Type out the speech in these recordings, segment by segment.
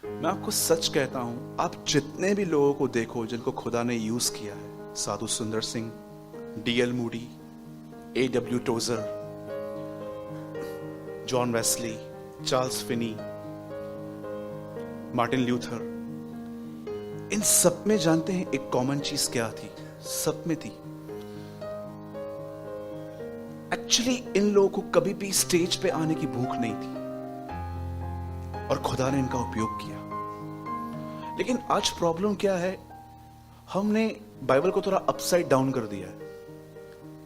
मैं आपको सच कहता हूं, आप जितने भी लोगों को देखो जिनको खुदा ने यूज किया है, Sadhu Sundar Singh, DL Moody, AW Tozer, John Wesley, Charles Finney, Martin Luther, इन सब में जानते हैं एक कॉमन चीज क्या थी? सब में थी, एक्चुअली इन लोगों को कभी भी स्टेज पे आने की भूख नहीं थी और खुदा ने इनका उपयोग किया। लेकिन आज प्रॉब्लम क्या है? हमने बाइबल को थोड़ा अपसाइड डाउन कर दिया है।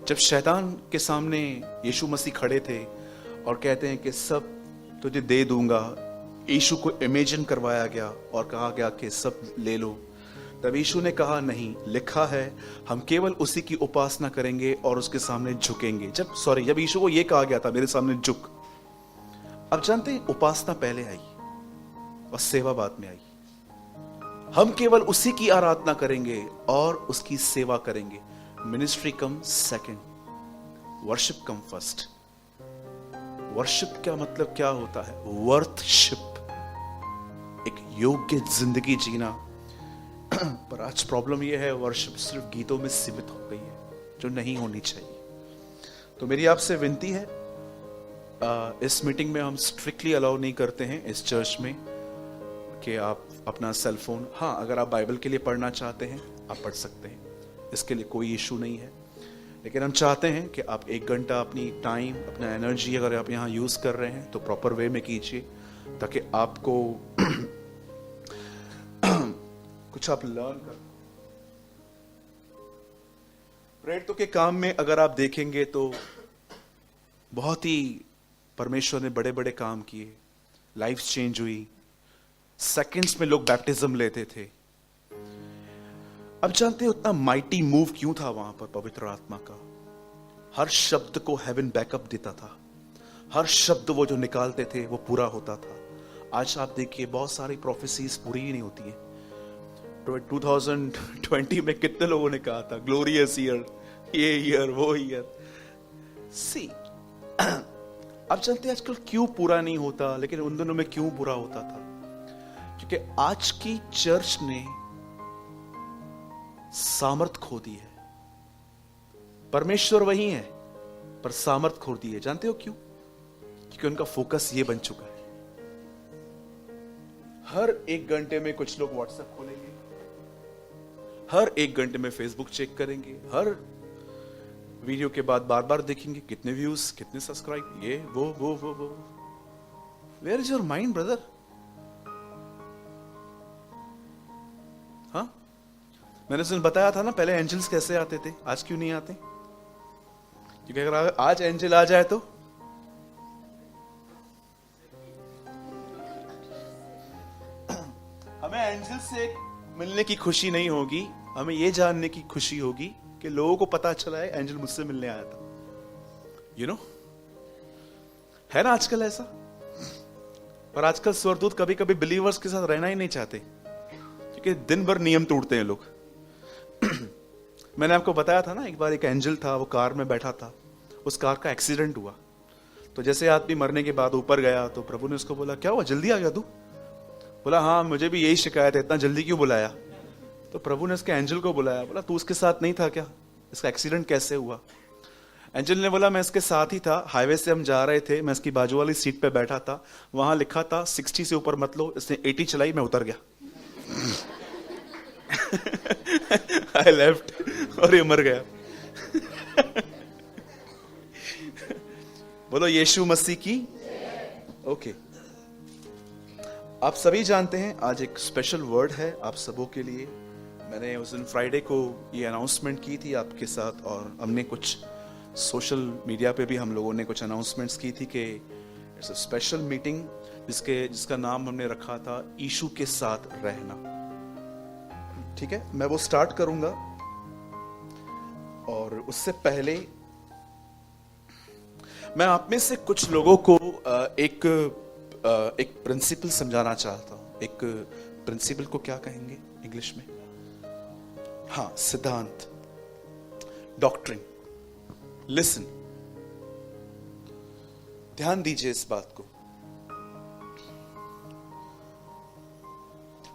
जब शैतान के सामने यीशु मसीह खड़े थे और कहते हैं कि सब तुझे दे दूंगा, यीशु को इमेजिन करवाया गया और कहा गया कि सब ले लो, तब यीशु ने कहा नहीं, लिखा है हम केवल उसी की उपासना करेंगे और उसके सामने झुकेंगे। जब यीशु को यह कहा गया था, मेरे सामने झुक। अब जानते हैं उपासना पहले आई और सेवा बाद में आई। हम केवल उसी की आराधना करेंगे और उसकी सेवा करेंगे। Ministry come second, worship come first. Worship का मतलब क्या होता है? वर्थशिप, एक योग्य जिंदगी जीना। पर आज प्रॉब्लम यह है, वर्शिप सिर्फ गीतों में सीमित हो गई है, जो नहीं होनी चाहिए। तो मेरी आपसे विनती है, इस मीटिंग में हम स्ट्रिक्टली अलाउ नहीं करते हैं इस चर्च में कि आप अपना सेल फोन, हाँ अगर आप बाइबल के लिए पढ़ना चाहते हैं आप पढ़ सकते हैं, इसके लिए कोई इशू नहीं है। लेकिन हम चाहते हैं कि आप 1 घंटा अपनी टाइम, अपना एनर्जी अगर आप यहाँ यूज कर रहे हैं तो प्रॉपर वे में कीजिए, ताकि आपको कुछ आप लर्न कर। प्रेरितों के काम में अगर आप देखेंगे तो बहुत ही परमेश्वर ने बड़े बड़े काम किए, लाइफ चेंज हुई, सेकंड्स में लोग बैप्टिज्म लेते थे। अब जानते हैं उतना माइटी मूव क्यों था वहां पर पवित्र आत्मा का? हर शब्द को हेवन बैकअप देता था, हर शब्द वो जो निकालते थे वो पूरा होता था। आज आप देखिए बहुत सारी प्रोफेसीज पूरी ही नहीं होती हैं। 2020 में कितने लोगों ने कहा था ग्लोरियस ईयर, ये ईयर, वो ईयर। सी अब जानते हैं आजकल क्यों पूरा नहीं होता, लेकिन उन दिनों में क्यों पूरा होता था? क्योंकि आज की चर्च ने सामर्थ खो दी है। परमेश्वर वही है पर सामर्थ खो दी है। जानते हो क्यों? क्योंकि उनका फोकस ये बन चुका है, हर 1 घंटे में कुछ लोग व्हाट्सएप खोलेंगे, हर 1 घंटे में फेसबुक चेक करेंगे, हर वीडियो के बाद बार बार देखेंगे कितने व्यूज, कितने सब्सक्राइब, ये वो। Where is your mind brother? हाँ, मैंने सुन बताया था ना पहले एंजल्स कैसे आते थे, आज क्यों नहीं आते? क्योंकि अगर आज एंजल आ जाए तो हमें एंजल से मिलने की खुशी नहीं होगी, हमें यह जानने की खुशी होगी कि लोगों को पता चला है एंजल मुझसे मिलने आया था। यू नो, है ना आजकल ऐसा। पर आजकल स्वर्गदूत कभी कभी बिलीवर्स के साथ रहना ही नहीं चाहते, क्योंकि दिन भर नियम तोड़ते हैं लोग। मैंने आपको बताया था ना, एक बार एक एंजल था, वो कार में बैठा था, उस कार का एक्सीडेंट हुआ। तो जैसे आदमी मरने के बाद ऊपर गया तो प्रभु ने उसको बोला, क्या हुआ, जल्दी आ गया तू? बोला, हाँ मुझे भी यही शिकायत है, इतना जल्दी क्यों बुलाया? तो प्रभु ने उसके एंजल को बुलाया, बोला तू उसके साथ नहीं था क्या? इसका एक्सीडेंट कैसे हुआ? एंजल ने बोला, मैं इसके साथ ही था, हाईवे से हम जा रहे थे, मैं इसकी बाजू वाली सीट पे बैठा था, वहां लिखा था 60 से ऊपर मत लो, इसने 80 चलाई, मैं उतर गया। आई लेफ्ट और ये मर गया। बोलो यीशु मसीह की। ओके, आप सभी जानते हैं आज एक स्पेशल वर्ड है आप सबों के लिए। मैंने उस दिन फ्राइडे को ये अनाउंसमेंट की थी आपके साथ, और हमने कुछ सोशल मीडिया पे भी हम लोगों ने कुछ अनाउंसमेंट्स की थी कि इट्स अ स्पेशल मीटिंग जिसका नाम हमने रखा था यीशु के साथ रहना। ठीक है, मैं वो स्टार्ट करूंगा, और उससे पहले मैं आप में से कुछ लोगों को एक प्रिंसिपल समझाना चाहता हूं। एक प्रिंसिपल को क्या कहेंगे इंग्लिश में? हाँ, सिद्धांत, डॉक्ट्रिन। लिसन, ध्यान दीजिए इस बात को।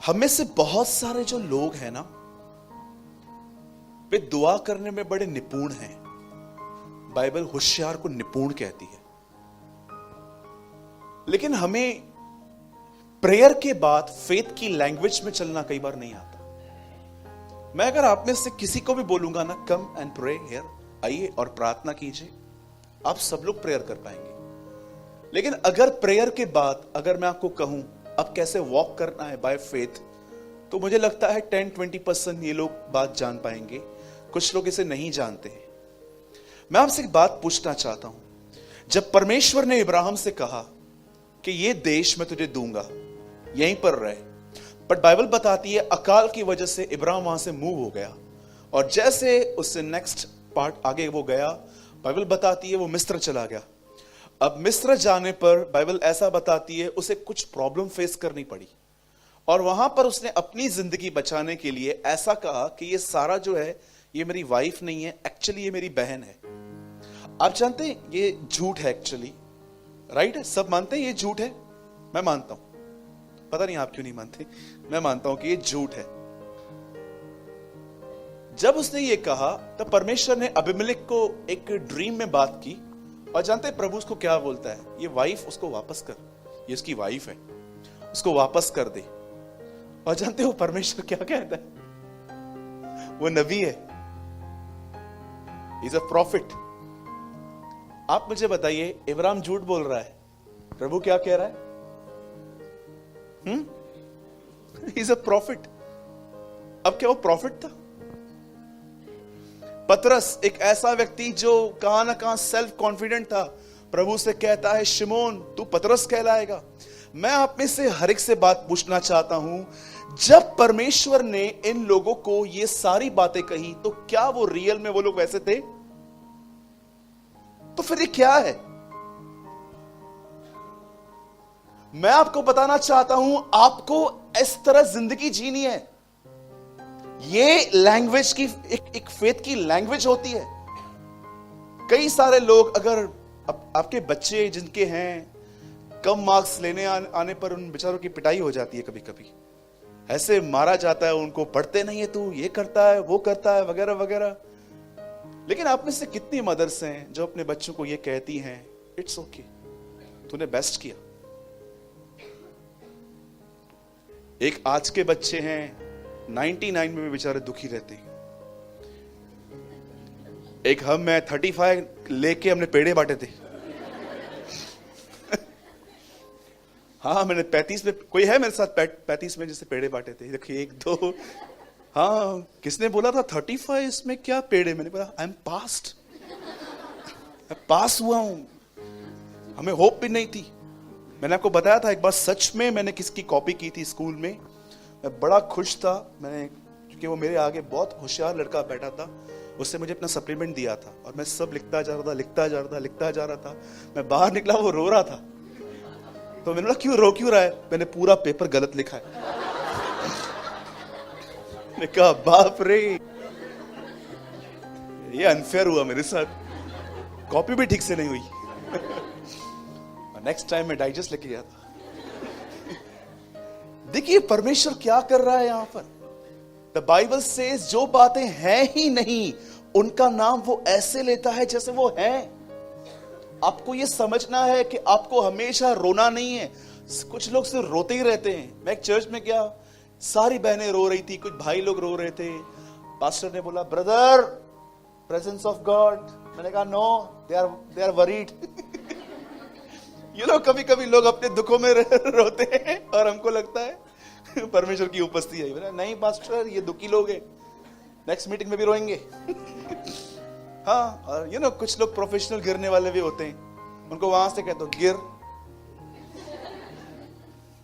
हमें से बहुत सारे जो लोग हैं ना, वे दुआ करने में बड़े निपुण हैं। बाइबल होशियार को निपुण कहती है। लेकिन हमें प्रेयर के बाद फेथ की लैंग्वेज में चलना कई बार नहीं आता। मैं अगर आप में से किसी को भी बोलूंगा ना, कम एंड प्रे हियर, आइए और प्रार्थना कीजिए, आप सब लोग प्रेयर कर पाएंगे। लेकिन अगर प्रेयर के बाद अगर मैं आपको कहूं अब कैसे वॉक करना है बाय फेथ, तो मुझे लगता है 10-20% ये लोग बात जान पाएंगे, कुछ लोग इसे नहीं जानते हैं। मैं आपसे एक बात पूछना चाहता हूं। जब परमेश्वर ने इब्राहिम से कहा कि ये देश मैं तुझे दूंगा, यहीं पर रहे, बट बाइबल बताती है अकाल की वजह से इब्राहिम वहां से मूव हो गया, और जैसे उससे नेक्स्ट पार्ट आगे वो गया, बाइबल बताती है वो मिस्र चला गया। अब मिस्र जाने पर बाइबल ऐसा बताती है उसे कुछ प्रॉब्लम फेस करनी पड़ी, और वहां पर उसने अपनी जिंदगी बचाने के लिए ऐसा कहा कि ये सारा जो है ये मेरी वाइफ नहीं है, एक्चुअली ये मेरी बहन है। आप जानते हैं ये झूठ है एक्चुअली, राइट? सब मानते हैं ये झूठ है, मैं मानता हूं, पता नहीं आप क्यों नहीं मानते, मैं मानता हूं कि ये झूठ है। जब उसने ये कहा तब परमेश्वर ने अबीमेलेक को एक ड्रीम में बात की, और जानते हैं प्रभु उसको क्या बोलता है? ये वाइफ उसको वापस कर, ये उसकी वाइफ है, उसको वापस कर दे। और जानते हो परमेश्वर क्या कहता है? वो नबी है, इज अ प्रॉफिट। आप मुझे बताइए, इब्राहिम झूठ बोल रहा है, प्रभु क्या कह रहा है? Is a profit. अब क्या वो प्रॉफिट था? पतरस एक ऐसा व्यक्ति जो कहां ना कहां सेल्फ कॉन्फिडेंट था, प्रभु से कहता है शिमोन तू पतरस कहलाएगा। मैं आप में से हर एक से बात पूछना चाहता हूं, जब परमेश्वर ने इन लोगों को ये सारी बातें कही तो क्या वो रियल में वो लोग वैसे थे? तो फिर ये क्या है? मैं आपको बताना चाहता हूं, आपको इस तरह जिंदगी जीनी है। ये लैंग्वेज की एक फेथ की लैंग्वेज होती है। कई सारे लोग, अगर आपके बच्चे जिनके हैं, कम मार्क्स लेने आने पर उन बेचारों की पिटाई हो जाती है, कभी कभी ऐसे मारा जाता है उनको, पढ़ते नहीं है तू, ये करता है वो करता है वगैरह वगैरह। लेकिन आप में से कितनी मदर्स हैं जो अपने बच्चों को ये कहती हैं इट्स ओके, तूने बेस्ट किया। एक आज के बच्चे हैं 99 में भी बेचारे दुखी रहते हैं। एक मैं 35 लेके हमने पेड़े बांटे थे। हाँ, मैंने 35 में, कोई है मेरे साथ 35 में जैसे पेड़े बांटे थे? देखिए 1 2, हाँ, किसने बोला था 35 इसमें क्या पेड़े? मैंने बोला आई एम पास्ट, मैं पास हुआ हूं। हमें होप भी नहीं थी। मैंने आपको बताया था एक बार सच में मैंने किसकी कॉपी की थी स्कूल में, मैं बड़ा खुश था। मैंने, क्योंकि वो मेरे आगे बहुत होशियार लड़का बैठा था, उससे मुझे अपना सप्लीमेंट दिया था, और मैं सब लिखता जा रहा था। मैं बाहर निकला, वो रो रहा था, तो मैंने बोला क्यों रहा है? मैंने पूरा पेपर गलत लिखा है। मैंने कहा बाप रे, ये अनफेयर हुआ मेरे साथ, कॉपी भी ठीक से नहीं हुई। नेक्स्ट टाइम मैं डाइजेस्ट लेके गया था। देखिए परमेश्वर क्या कर रहा है यहां पर। द बाइबल सेज जो बातें हैं ही नहीं उनका नाम वो ऐसे लेता है जैसे वो है। आपको ये समझना है कि आपको हमेशा रोना नहीं है। कुछ लोग सिर्फ रोते ही रहते हैं। मैं एक चर्च में गया, सारी बहनें रो रही थी, कुछ भाई लोग रो रहे थे। पास्टर ने बोला ब्रदर, प्रेजेंस ऑफ गॉड। मैंने कहा नो, दे आर वरीड। कभी कभी लोग अपने दुखों में रोते हैं और हमको लगता है परमेश्वर की उपस्थिति है। नहीं पास्टर, ये दुखी लोग हैं, नेक्स्ट मीटिंग में भी रोएंगे। हाँ, और कुछ लोग प्रोफेशनल गिरने वाले भी होते हैं, उनको वहां से कहते हो गिर।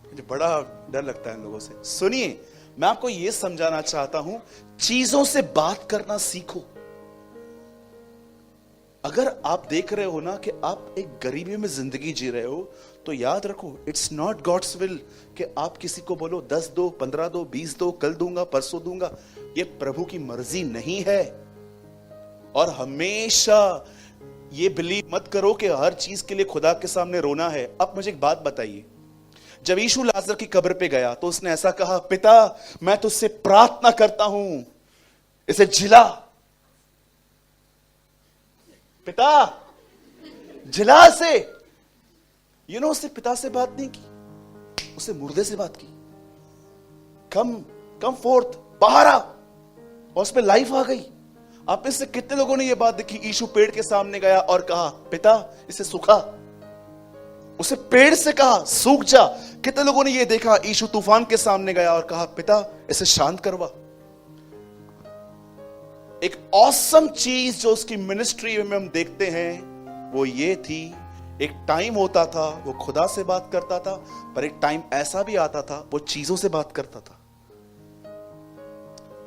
मुझे बड़ा डर लगता है इन लोगों से। सुनिए, मैं आपको यह समझाना चाहता हूं, चीजों से बात करना सीखो। अगर आप देख रहे हो ना कि आप एक गरीबी में जिंदगी जी रहे हो, तो याद रखो इट्स नॉट गॉड्स विल कि आप किसी को बोलो 10 दो, 15 दो, 20 दो, कल दूंगा, परसों दूंगा। ये प्रभु की मर्जी नहीं है। और हमेशा ये बिलीव मत करो कि हर चीज के लिए खुदा के सामने रोना है। अब मुझे एक बात बताइए, जब यीशु लाजर की कब्र पे गया तो उसने ऐसा कहा, पिता मैं तुझसे प्रार्थना करता हूं, इसे जिला। पिता जिला से। उसने पिता से बात नहीं की, उसने मुर्दे से बात की। कम फोर्थ, बाहर आ। और उस पर लाइफ आ गई। आप में से कितने लोगों ने यह बात देखी? यीशु पेड़ के सामने गया और कहा, पिता इसे सुखा। उसे पेड़ से कहा सूख जा। कितने लोगों ने यह देखा? यीशु तूफान के सामने गया और कहा, पिता इसे शांत करवा। एक ऑसम चीज जो उसकी मिनिस्ट्री में हम देखते हैं वो ये थी, एक टाइम होता था वो खुदा से बात करता था, पर एक टाइम ऐसा भी आता था वो चीजों से बात करता था।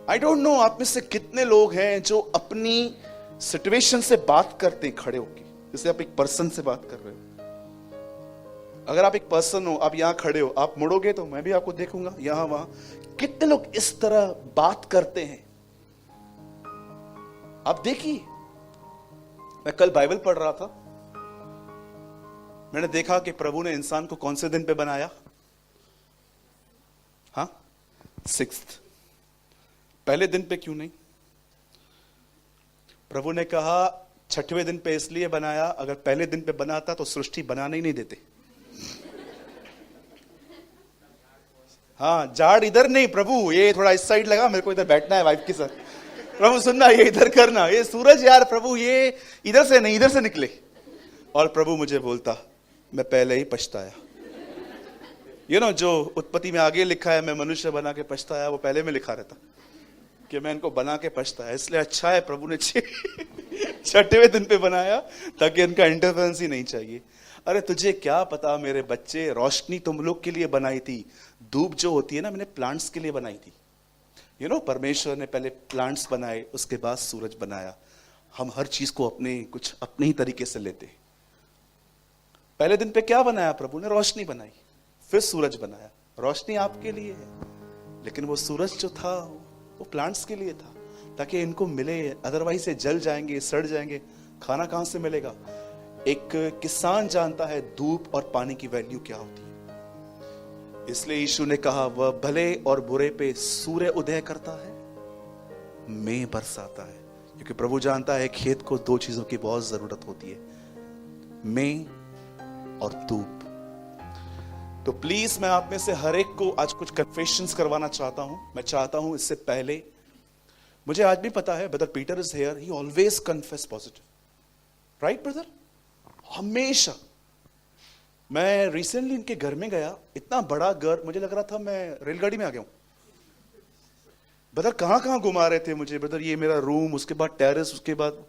आई डोंट नो आप में से कितने लोग हैं जो अपनी सिचुएशन से बात करते हैं खड़े होकर, जैसे आप एक पर्सन से बात कर रहे हो। अगर आप एक पर्सन हो, आप यहां खड़े हो, आप मुड़ोगे तो मैं भी आपको देखूंगा यहां वहां। कितने लोग इस तरह बात करते हैं? आप देखिए, मैं कल बाइबल पढ़ रहा था, मैंने देखा कि प्रभु ने इंसान को कौन से दिन पे बनाया? हाँ, 6th। पहले दिन पे क्यों नहीं? प्रभु ने कहा 6वें दिन पे इसलिए बनाया, अगर पहले दिन पे बनाता तो सृष्टि बनाने ही नहीं देते। हाँ, जाड़ इधर नहीं प्रभु, ये थोड़ा इस साइड लगा, मेरे को इधर बैठना है वाइफ के साथ। प्रभु सुनना, ये इधर करना, ये सूरज यार प्रभु ये इधर से नहीं इधर से निकले। और प्रभु मुझे बोलता, मैं पहले ही पछताया। जो उत्पत्ति में आगे लिखा है, मैं मनुष्य बना के पछताया, वो पहले में लिखा रहता कि मैं इनको बना के पछताया। इसलिए अच्छा है प्रभु ने 6वें दिन पे बनाया, ताकि इनका इंटरफेरेंस ही नहीं चाहिए। अरे तुझे क्या पता मेरे बच्चे, रोशनी तुम लोग के लिए बनाई थी। धूप जो होती है ना, मैंने प्लांट्स के लिए बनाई थी। परमेश्वर ने पहले प्लांट्स बनाए, उसके बाद सूरज बनाया। हम हर चीज को अपने ही तरीके से लेते। पहले दिन पे क्या बनाया प्रभु ने? रोशनी बनाई, फिर सूरज बनाया। रोशनी आपके लिए है, लेकिन वो सूरज जो था वो प्लांट्स के लिए था, ताकि इनको मिले, अदरवाइज ये जल जाएंगे, सड़ जाएंगे। खाना कहां से मिलेगा? एक किसान जानता है धूप और पानी की वैल्यू क्या होती है। इसलिए यीशु ने कहा, वह भले और बुरे पे सूर्य उदय करता है, मेंह बरसाता है। क्योंकि प्रभु जानता है खेत को 2 चीजों की बहुत जरूरत होती है, मेंह और धूप। तो प्लीज मैं आप में से हर एक को आज कुछ कन्फेशंस करवाना चाहता हूं। मैं चाहता हूं इससे पहले, मुझे आज भी पता है brother Peter is here, he always confess positive, right brother? हमेशा। मैं रिसेंटली इनके घर में गया, इतना बड़ा घर, मुझे लग रहा था मैं रेलगाड़ी में आ गया हूं। ब्रदर कहां कहां घुमा रहे थे मुझे। ब्रदर ये मेरा रूम, उसके बाद टेरेस, उसके बाद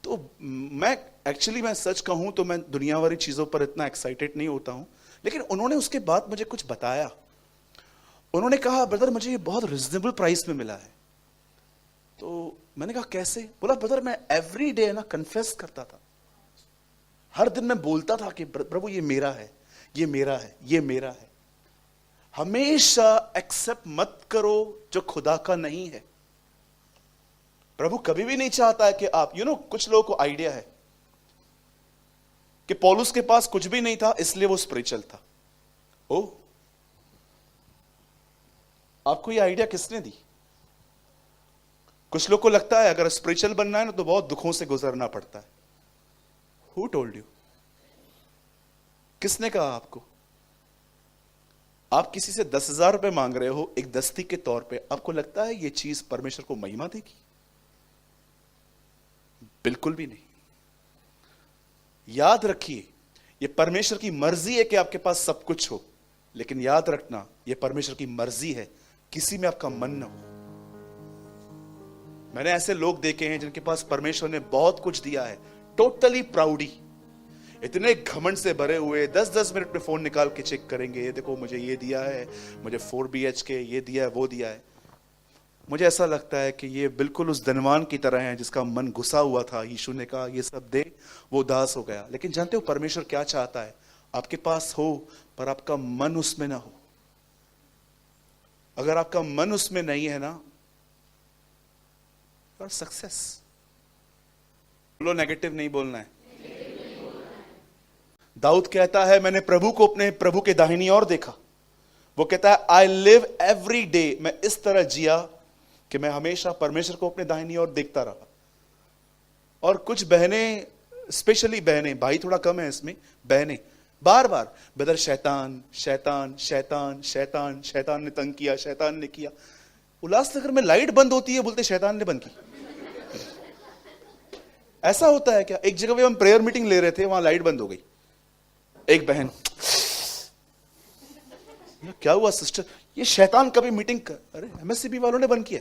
तो मैं सच कहूं तो मैं दुनिया वाली चीजों पर इतना एक्साइटेड नहीं होता हूं, लेकिन उन्होंने उसके बाद मुझे कुछ बताया। उन्होंने कहा, ब्रदर मुझे ये बहुत रिजनेबल प्राइस में मिला है। तो मैंने कहा कैसे? बोला, ब्रदर मैं एवरी डे ना कन्फेस करता था, हर दिन मैं बोलता था कि प्रभु ये मेरा है, ये मेरा है, ये मेरा है। हमेशा एक्सेप्ट मत करो जो खुदा का नहीं है। प्रभु कभी भी नहीं चाहता है कि आप कुछ लोगों को आइडिया है कि पौलुस के पास कुछ भी नहीं था, इसलिए वो स्पिरिचुअल था। ओ, आपको ये आइडिया किसने दी? कुछ लोग को लगता है अगर स्पिरिचुअल बनना है ना तो बहुत दुखों से गुजरना पड़ता है। Who told you? किसने कहा आपको? आप किसी से 10,000 रुपए मांग रहे हो एक दस्ती के तौर पे, आपको लगता है ये चीज परमेश्वर को महिमा देगी? बिल्कुल भी नहीं। याद रखिए, ये परमेश्वर की मर्जी है कि आपके पास सब कुछ हो, लेकिन याद रखना ये परमेश्वर की मर्जी है किसी में आपका मन न हो। मैंने ऐसे लोग देखे हैं जिनके पास परमेश्वर ने बहुत कुछ दिया है, टोटली प्राउडी, इतने घमंड से भरे हुए, 10-10 मिनट में फोन निकाल के चेक करेंगे, ये देखो मुझे ये दिया है, मुझे 4 BHK ये दिया है, वो दिया है। मुझे ऐसा लगता है कि ये बिल्कुल उस धनवान की तरह है जिसका मन घुसा हुआ था। यीशु ने कहा ये सब दे, वो उदास हो गया। लेकिन जानते हो परमेश्वर क्या चाहता है? आपके पास हो पर आपका मन उसमें ना हो। अगर आपका मन उसमें नहीं है ना, और सक्सेस बोलो, नेगेटिव नहीं बोलना है। दाऊद कहता है मैंने प्रभु को अपने प्रभु के दाहिनी ओर देखा। वो कहता है आई लिव एवरी डे, मैं इस तरह जिया कि मैं हमेशा परमेश्वर को अपने दाहिनी ओर देखता रहा। और कुछ बहनें, स्पेशली बहनें, भाई थोड़ा कम है इसमें, बहनें बार बार ब्रदर शैतान शैतान शैतान शैतान, शैतान ने तंग किया, शैतान ने किया। उल्लासनगर में लाइट बंद होती है, बोलते शैतान ने बंद की। ऐसा होता है क्या? एक जगह पे हम प्रेयर मीटिंग ले रहे थे, वहां लाइट बंद हो गई। एक बहन, क्या हुआ सिस्टर? ये शैतान कभी मीटिंग कर, अरे एमएससीबी वालों ने बंद किया।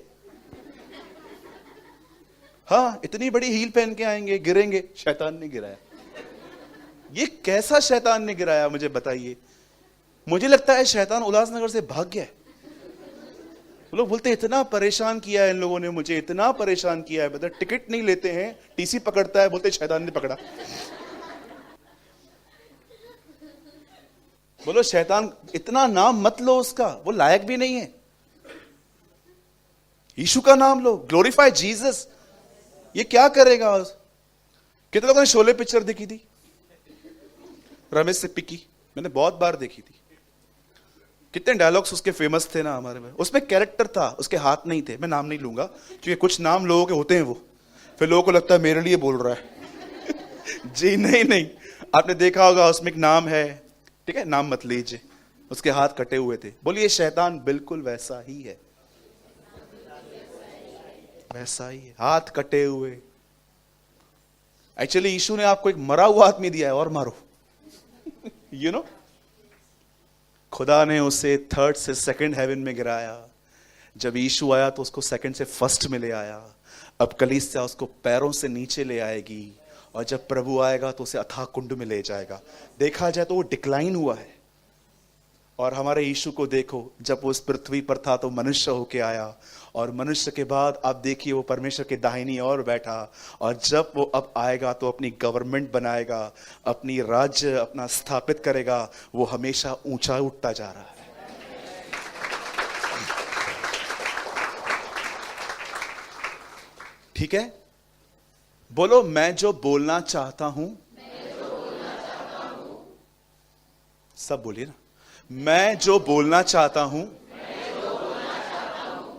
हाँ, इतनी बड़ी हील पहन के आएंगे, गिरेंगे, शैतान ने गिराया। ये कैसा शैतान ने गिराया मुझे बताइए। मुझे लगता है शैतान उल्लासनगर से भाग गया है। लोग बोलते इतना परेशान किया है इन लोगों ने मुझे, इतना परेशान किया है, बता टिकट नहीं लेते हैं, टीसी पकड़ता है, बोलते शैतान ने पकड़ा। बोलो शैतान, इतना नाम मत लो उसका, वो लायक भी नहीं है। यीशु का नाम लो, ग्लोरीफाई जीसस। ये क्या करेगा? कितने लोगों ने शोले पिक्चर देखी थी? रमेश से पिकी, मैंने बहुत बार देखी थी। कितने डायलॉग्स उसके फेमस थे ना हमारे में। उसमें कैरेक्टर था, उसके हाथ नहीं थे। मैं नाम नहीं लूंगा क्योंकि कुछ नाम लोगों के होते हैं, वो फिर लोगों को लगता है मेरे लिए बोल रहा है। जी नहीं, आपने देखा होगा उसमें एक नाम है, ठीक है, नाम मत लीजिए। उसके हाथ कटे हुए थे। बोलिए शैतान बिल्कुल वैसा ही है, वैसा ही है, हाथ कटे हुए। एक्चुअली यीशु ने आपको एक मरा हुआ आदमी दिया है, और मारो। यू नो, खुदा ने उसे थर्ड से सेकंड हेवन में गिराया। जब यीशु आया तो उसको सेकंड से फर्स्ट में ले आया। अब कलीसिया उसको पैरों से नीचे ले आएगी, और जब प्रभु आएगा तो उसे अथाह कुंड में ले जाएगा। देखा जाए तो वो डिक्लाइन हुआ है। और हमारे यीशु को देखो, जब वो इस पृथ्वी पर था तो मनुष्य होके आया, और मनुष्य के बाद आप देखिए वो परमेश्वर के दाहिनी ओर बैठा। और जब वो अब आएगा तो अपनी गवर्नमेंट बनाएगा, अपनी राज्य अपना स्थापित करेगा। वो हमेशा ऊंचा उठता जा रहा है। ठीक है, बोलो मैं जो बोलना चाहता हूं, सब बोलिए ना, मैं जो बोलना चाहता हूं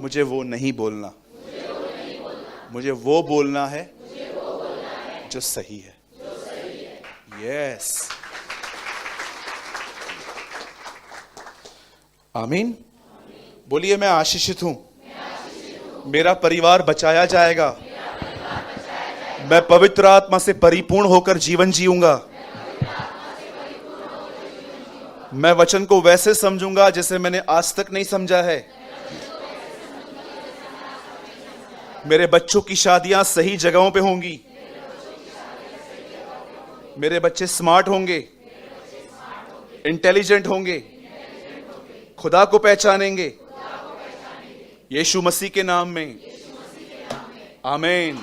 मुझे वो नहीं बोलना, मुझे वो बोलना है जो सही है। यस, आमीन। बोलिए मैं आशीषित हूं, मेरा परिवार बचाया जाएगा, मैं पवित्र आत्मा से परिपूर्ण होकर जीवन जीऊंगा, मैं वचन को वैसे समझूंगा जैसे मैंने आज तक नहीं समझा है, मेरे बच्चों की शादियां सही जगहों पे होंगी, मेरे बच्चे स्मार्ट होंगे, इंटेलिजेंट होंगे, खुदा को पहचानेंगे, यीशु मसीह के नाम में, आमीन।